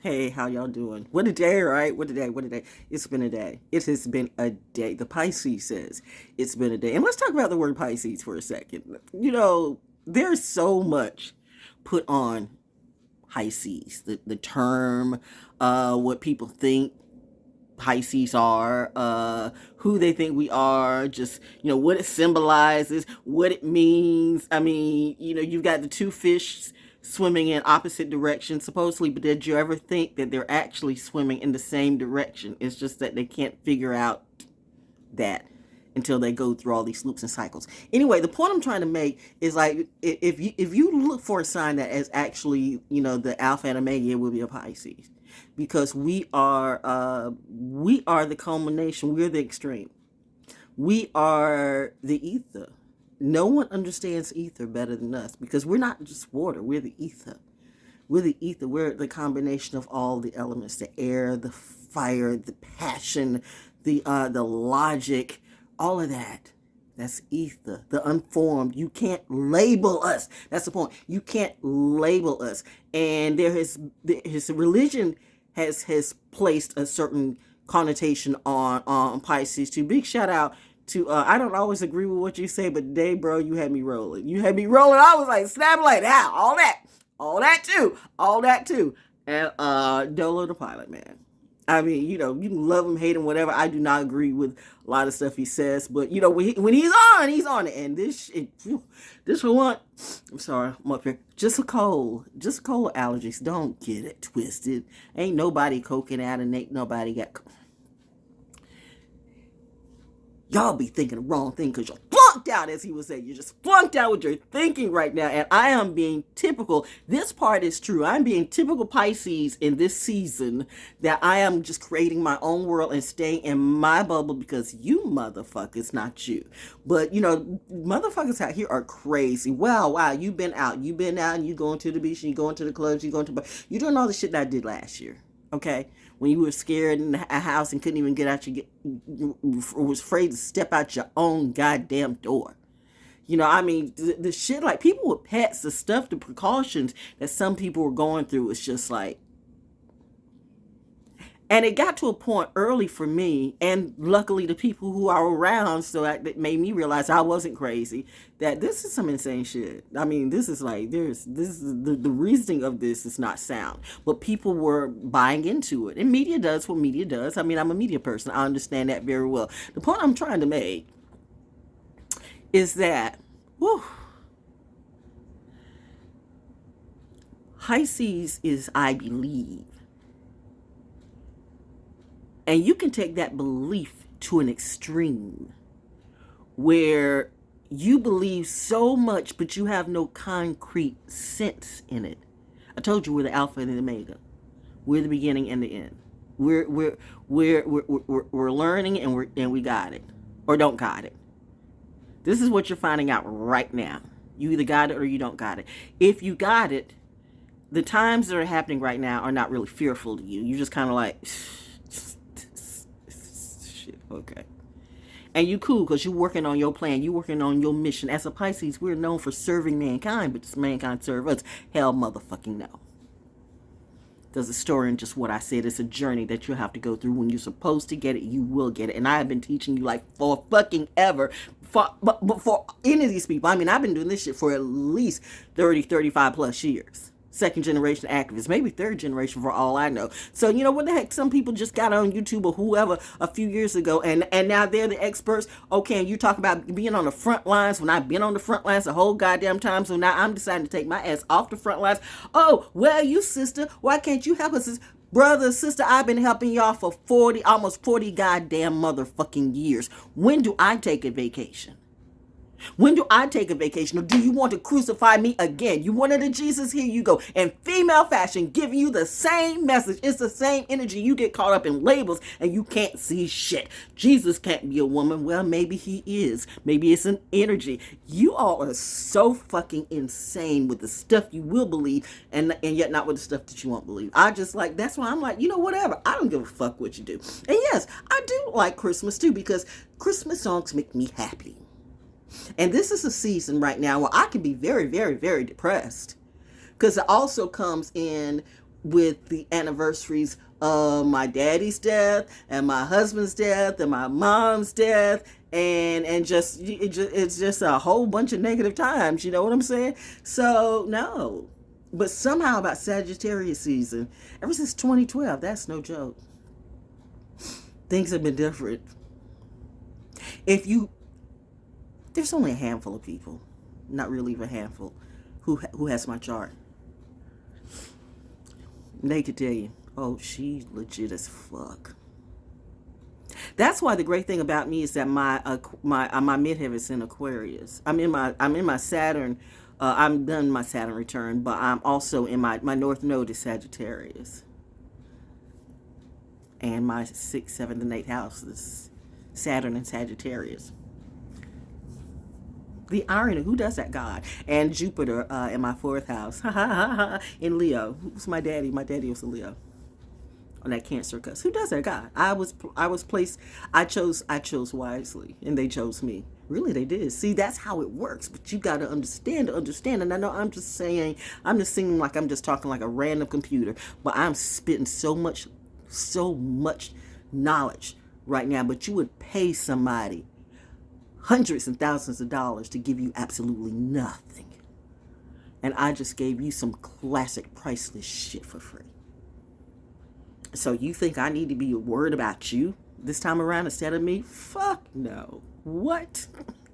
Hey, how y'all doing? What a day, right? What a day, what a day. It's been a day. It has been a day. The Pisces says it's been a day. And let's talk about the word Pisces for a second. There's so much put on Pisces, the term, what people think Pisces are, who they think we are, just, what it symbolizes, what it means. I mean, you've got the two fish swimming in opposite directions, supposedly, but did you ever think that they're actually swimming in the same direction? It's just that they can't figure out that until they go through all these loops and cycles. Anyway, the point I'm trying to make is like if you look for a sign that is actually the alpha and omega, it will be a Pisces, because we are the culmination. We're the extreme. We are the ether. No one understands ether better than us because we're not just water. We're the ether. We're the ether. We're the combination of all the elements: the air, the fire, the passion, the logic, all of that. That's ether, the unformed. You can't label us. That's the point. You can't label us. And his religion has placed a certain connotation on Pisces too. Big shout out to I don't always agree with what you say, but today, bro, you had me rolling. You had me rolling. I was like snapping like that, all that too. And Dolo the pilot, man. I mean, you can love him, hate him, whatever. I do not agree with a lot of stuff he says, but when he's on it. And this one, I'm sorry, I'm up here. Just a cold allergies. Don't get it twisted. Ain't nobody coking out, and ain't nobody got. Y'all be thinking the wrong thing because you're flunked out, as he would say. You're just flunked out with your thinking right now. And I am being typical. This part is true. I'm being typical Pisces in this season, that I am just creating my own world and staying in my bubble because you motherfuckers, not you. But, motherfuckers out here are crazy. Wow. You've been out, and you going to the beach, and you going to the clubs, you're doing all the shit that I did last year. Okay, when you were scared in a house and couldn't even get out was afraid to step out your own goddamn door. I mean, the shit, like people with pets, the stuff, the precautions that some people were going through is just like. And it got to a point early for me, and luckily the people who are around, so that made me realize I wasn't crazy, that this is some insane shit. I mean, this is like, the reasoning of this is not sound, but people were buying into it. And media does what media does. I mean, I'm a media person. I understand that very well. The point I'm trying to make is that, whew, Pisces is I believe. And you can take that belief to an extreme where you believe so much, but you have no concrete sense in it. I told you we're the alpha and the omega. We're the beginning and the end. We're learning, and we got it, or don't got it. This is what you're finding out right now. You either got it or you don't got it. If you got it, the times that are happening right now are not really fearful to you. You're just kind of like. Okay. And you cool because you're working on your plan. You're working on your mission. As a Pisces, we're known for serving mankind, but does mankind serve us? Hell motherfucking no. There's a story in just what I said. It's a journey that you have to go through. When you're supposed to get it, you will get it. And I have been teaching you like for fucking ever. But for any of these people, I mean, I've been doing this shit for at least 30, 35 plus years. Second generation activists, maybe third generation for all I know. So what the heck, some people just got on YouTube or whoever a few years ago, and now they're the experts. Okay, and you talk about being on the front lines when I've been on the front lines the whole goddamn time. So now I'm deciding to take my ass off the front lines. Oh, well, you sister, why can't you help us? Brother, sister, I've been helping y'all for almost 40 goddamn motherfucking years. When do I take a vacation? When do I take a vacation? Or do you want to crucify me again? You wanted a Jesus? Here you go. And female fashion giving you the same message. It's the same energy. You get caught up in labels and you can't see shit. Jesus can't be a woman. Well, maybe he is. Maybe it's an energy. You all are so fucking insane with the stuff you will believe and yet not with the stuff that you won't believe. That's why I'm like, whatever. I don't give a fuck what you do. And yes, I do like Christmas too, because Christmas songs make me happy. And this is a season right now where I can be very, very, very depressed, because it also comes in with the anniversaries of my daddy's death and my husband's death and my mom's death, and just it's just a whole bunch of negative times, you know what I'm saying? So no. But somehow about Sagittarius season, ever since 2012, that's no joke, things have been different. There's only a handful of people, not really even a handful, who has my chart. They could tell you, oh, she's legit as fuck. That's why the great thing about me is that my midheaven is in Aquarius. I'm in my Saturn. I'm done my Saturn return, but I'm also in my North Node is Sagittarius, and my 6th, 7th, and 8th house is Saturn and Sagittarius. The irony, who does that, God? And Jupiter in my 4th house, in Leo. Who's my daddy? My daddy was a Leo. On that Cancer cuss. Who does that, God? I was placed. I chose wisely, and they chose me. Really, they did. See, that's how it works. But you got to understand. And I know I'm just seeming like I'm just talking like a random computer, but I'm spitting so much knowledge right now. But you would pay somebody hundreds and thousands of dollars to give you absolutely nothing. And I just gave you some classic priceless shit for free. So you think I need to be worried about you this time around instead of me? Fuck no. What?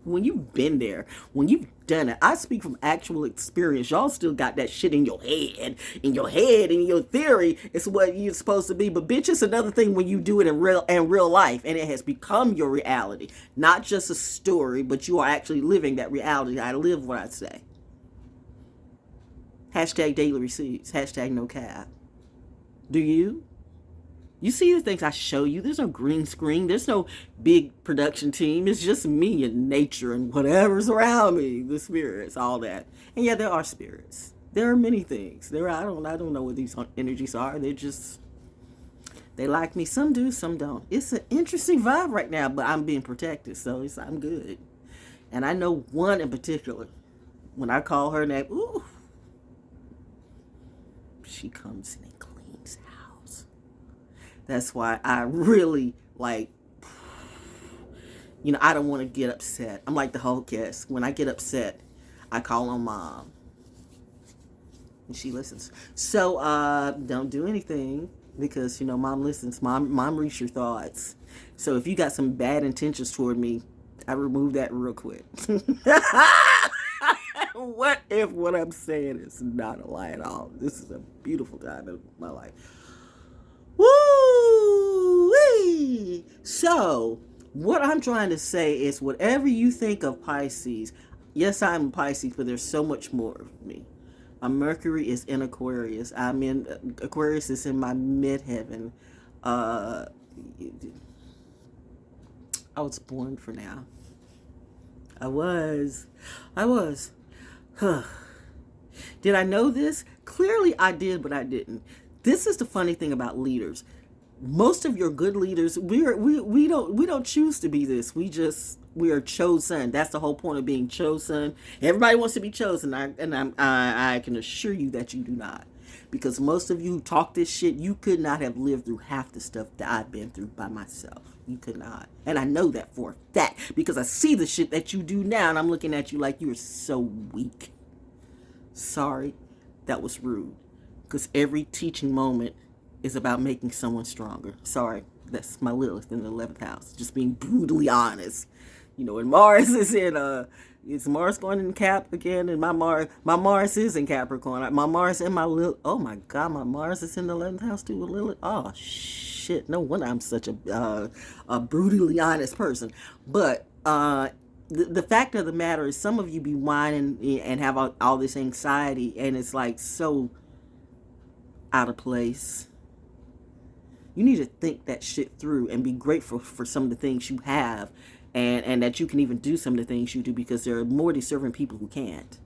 When you've been there, when you've done it, I speak from actual experience. Y'all still got that shit in your head, in your theory. It's what you're supposed to be. But bitch, it's another thing when you do it in real life, and it has become your reality. Not just a story, but you are actually living that reality. I live what I say. Hashtag daily receipts. Hashtag no cap. Do you? You see the things I show you. There's no green screen. There's no big production team. It's just me and nature and whatever's around me. The spirits, all that. And yeah, there are spirits. There are many things. I don't know what these energies are. They like me. Some do, some don't. It's an interesting vibe right now, but I'm being protected, so I'm good. And I know one in particular. When I call her name, ooh, she comes in and cleans house. That's why I really I don't want to get upset. I'm like the whole cast. When I get upset, I call on mom. And she listens. So don't do anything because, mom listens. Mom reads your thoughts. So if you got some bad intentions toward me, I remove that real quick. What if what I'm saying is not a lie at all? This is a beautiful time in my life. Woo-wee! So, what I'm trying to say is whatever you think of Pisces, yes, I'm Pisces, but there's so much more of me. My Mercury is in Aquarius. Aquarius is in my midheaven. I was born for now. I was. Did I know this? Clearly I did, but I didn't. This is the funny thing about leaders. Most of your good leaders, we don't choose to be this. We are chosen. That's the whole point of being chosen. Everybody wants to be chosen, I can assure you that you do not. Because most of you who talk this shit, you could not have lived through half the stuff that I've been through by myself. You could not. And I know that for a fact because I see the shit that you do now and I'm looking at you like you're so weak. Sorry, that was rude. Because every teaching moment is about making someone stronger. Sorry, that's my Lilith in the 11th house. Just being brutally honest. And Mars is is Mars going in Cap again? And my Mars is in Capricorn. My Mars and my Lilith. Oh my God, my Mars is in the 11th house too with Lilith. Oh shit, no wonder I'm such a brutally honest person. But the fact of the matter is some of you be whining and have all this anxiety and it's like so out of place. You need to think that shit through and be grateful for some of the things you have and that you can even do some of the things you do because there are more deserving people who can't.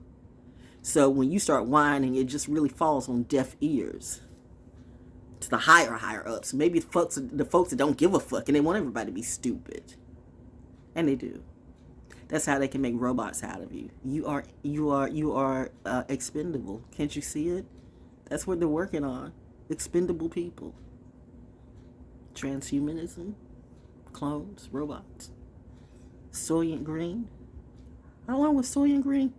So when you start whining, it just really falls on deaf ears. To the higher ups. Maybe the folks that don't give a fuck and they want everybody to be stupid. And they do. That's how they can make robots out of you. You are expendable. Can't you see it? That's what they're working on. expendable people. Transhumanism, clones, robots. Soylent Green. How long was Soylent Green?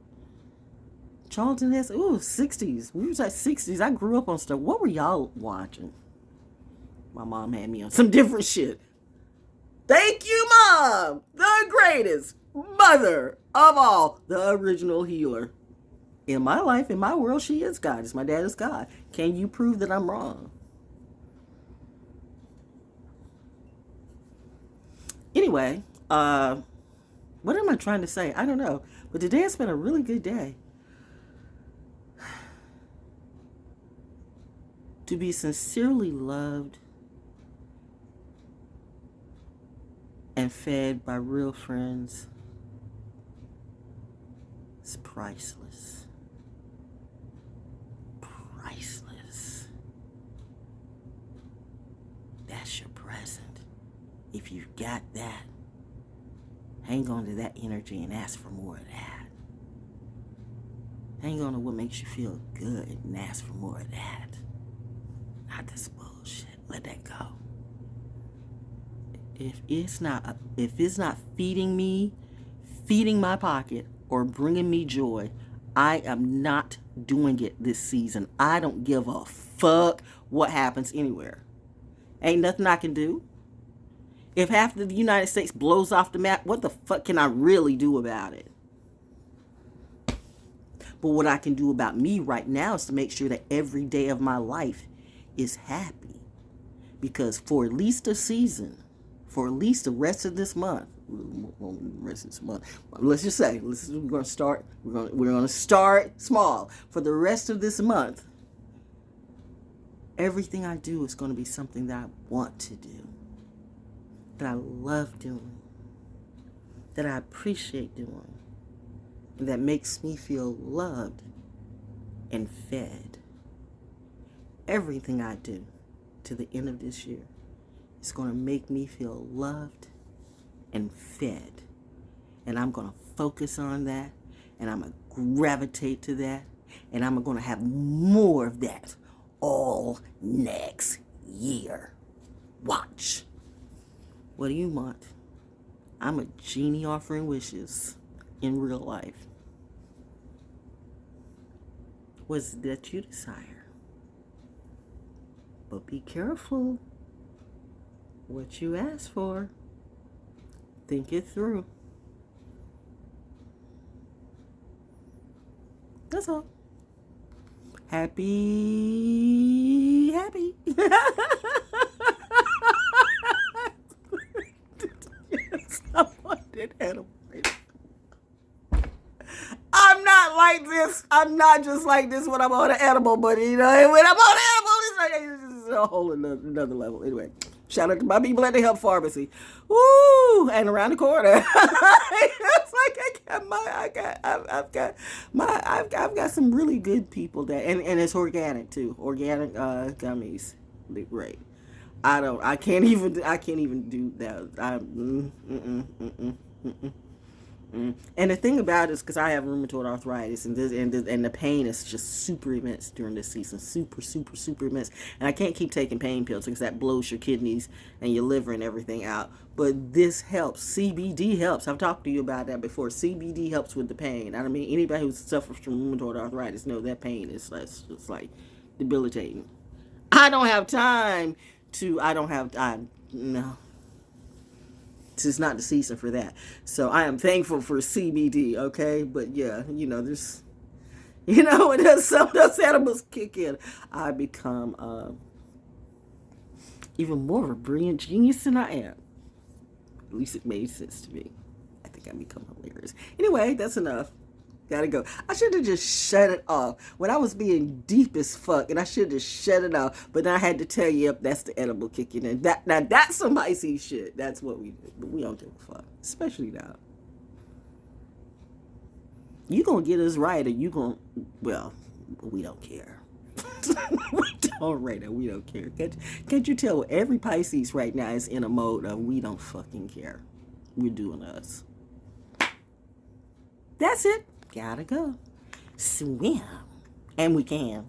Charlton Heston. Ooh, 60s. We was at 60s. I grew up on stuff. What were y'all watching? My mom had me on some different shit. Thank you, Mom. The greatest mother of all. The original healer. In my life, in my world, she is God. It's my dad is God. Can you prove that I'm wrong? Anyway, what am I trying to say? I don't know. But today has been a really good day. To be sincerely loved and fed by real friends is priceless. Priceless. That's your present. If you got that, hang on to that energy and ask for more of that. Hang on to what makes you feel good and ask for more of that. Not this bullshit. Let that go. If it's not feeding me, feeding my pocket, or bringing me joy, I am not doing it this season. I don't give a fuck what happens anywhere. Ain't nothing I can do. If half of the United States blows off the map, what the fuck can I really do about it? But what I can do about me right now is to make sure that every day of my life is happy. Because for at least a season, for at least the rest of this month, let's just say, we're going to start small. For the rest of this month, everything I do is going to be something that I want to do, that I love doing, that I appreciate doing, and that makes me feel loved and fed. Everything I do to the end of this year is going to make me feel loved and fed. And I'm going to focus on that, and I'm going to gravitate to that, and I'm going to have more of that all next year. Watch. What do you want? I'm a genie offering wishes in real life. What is it that you desire? But be careful what you ask for. Think it through. That's all. Happy. Yes, I wanted edible. I'm not like this. I'm not just like this when I'm on an edible, but when I'm on an edible, it's a whole another level. Anyway, shout out to my people at the Help Pharmacy. Woo! And around the corner. It's like I've got some really good people that, and it's organic too. Organic gummies. They're great. I can't even do that. And the thing about it is, because I have rheumatoid arthritis, and the pain is just super immense during this season, super immense, and I can't keep taking pain pills because that blows your kidneys and your liver and everything out. But this helps. CBD helps. I've talked to you about that before. CBD helps with the pain. I mean, anybody who suffers from rheumatoid arthritis knows that pain is just like debilitating. I don't have time. No. This is not the season for that. So I am thankful for CBD, okay? But yeah, there's, when some of those animals kick in, I become even more of a brilliant genius than I am. At least it made sense to me. I think I become hilarious. Anyway, that's enough. Gotta go. I should have just shut it off when I was being deep as fuck, and I should have shut it off. But then I had to tell you, yep, that's the edible kicking in. That's some icy shit. That's what we do. But we don't give a fuck, especially now. You gonna get us right, or you gonna? Well, we don't care. We don't rate it. We don't care. Can't you tell? Every Pisces right now is in a mode of we don't fucking care. We're doing us. That's it. Gotta go. Swim. And we can.